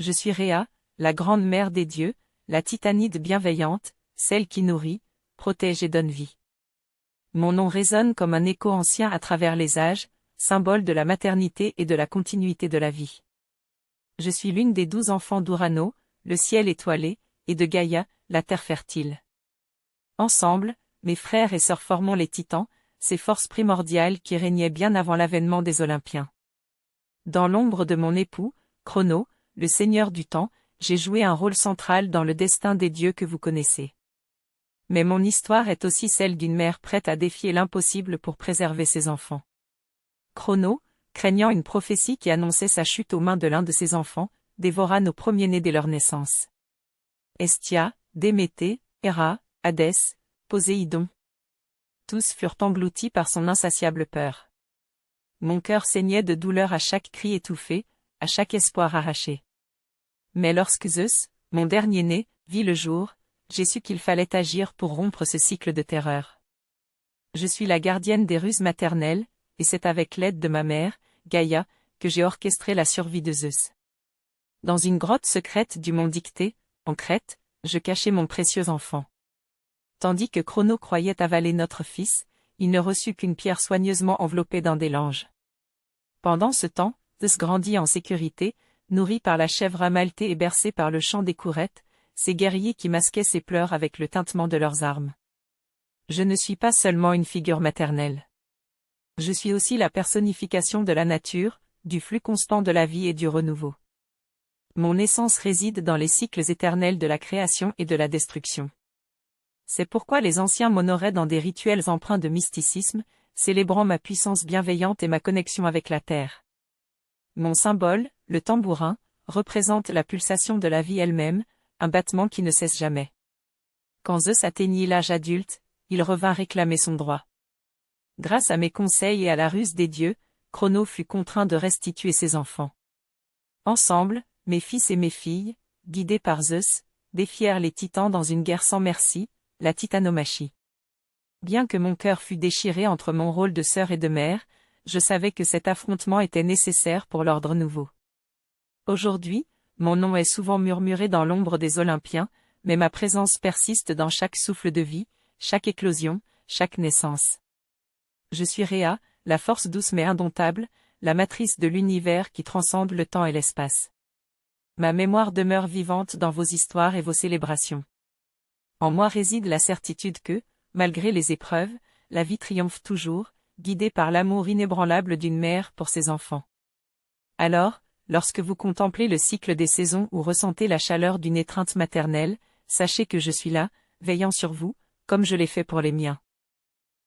Je suis Rhéa, la grande mère des dieux, la titanide bienveillante, celle qui nourrit, protège et donne vie. Mon nom résonne comme un écho ancien à travers les âges, symbole de la maternité et de la continuité de la vie. Je suis l'une des 12 enfants d'Urano, le ciel étoilé, et de Gaïa, la terre fertile. Ensemble, mes frères et sœurs formons les titans, ces forces primordiales qui régnaient bien avant l'avènement des Olympiens. Dans l'ombre de mon époux, Chrono, le seigneur du temps, j'ai joué un rôle central dans le destin des dieux que vous connaissez. Mais mon histoire est aussi celle d'une mère prête à défier l'impossible pour préserver ses enfants. Chrono, craignant une prophétie qui annonçait sa chute aux mains de l'un de ses enfants, dévora nos premiers-nés dès leur naissance. Hestia, Déméter, Héra, Hadès, Poséidon. Tous furent engloutis par son insatiable peur. Mon cœur saignait de douleur à chaque cri étouffé, à chaque espoir arraché. Mais lorsque Zeus, mon dernier-né, vit le jour, j'ai su qu'il fallait agir pour rompre ce cycle de terreur. Je suis la gardienne des ruses maternelles, et c'est avec l'aide de ma mère, Gaïa, que j'ai orchestré la survie de Zeus. Dans une grotte secrète du mont Dictée, en Crète, je cachai mon précieux enfant. Tandis que Chrono croyait avaler notre fils, il ne reçut qu'une pierre soigneusement enveloppée d'un des langes. Pendant ce temps, Zeus grandit en sécurité, nourri par la chèvre amaltée et bercé par le chant des courettes, ces guerriers qui masquaient ses pleurs avec le tintement de leurs armes. Je ne suis pas seulement une figure maternelle. Je suis aussi la personnification de la nature, du flux constant de la vie et du renouveau. Mon essence réside dans les cycles éternels de la création et de la destruction. C'est pourquoi les anciens m'honoraient dans des rituels empreints de mysticisme, célébrant ma puissance bienveillante et ma connexion avec la terre. Mon symbole, le tambourin, représente la pulsation de la vie elle-même, un battement qui ne cesse jamais. Quand Zeus atteignit l'âge adulte, il revint réclamer son droit. Grâce à mes conseils et à la ruse des dieux, Chrono fut contraint de restituer ses enfants. Ensemble, mes fils et mes filles, guidés par Zeus, défièrent les titans dans une guerre sans merci, la titanomachie. Bien que mon cœur fût déchiré entre mon rôle de sœur et de mère, je savais que cet affrontement était nécessaire pour l'ordre nouveau. Aujourd'hui, mon nom est souvent murmuré dans l'ombre des Olympiens, mais ma présence persiste dans chaque souffle de vie, chaque éclosion, chaque naissance. Je suis Rhéa, la force douce mais indomptable, la matrice de l'univers qui transcende le temps et l'espace. Ma mémoire demeure vivante dans vos histoires et vos célébrations. En moi réside la certitude que, malgré les épreuves, la vie triomphe toujours, guidée par l'amour inébranlable d'une mère pour ses enfants. Alors, lorsque vous contemplez le cycle des saisons ou ressentez la chaleur d'une étreinte maternelle, sachez que je suis là, veillant sur vous, comme je l'ai fait pour les miens.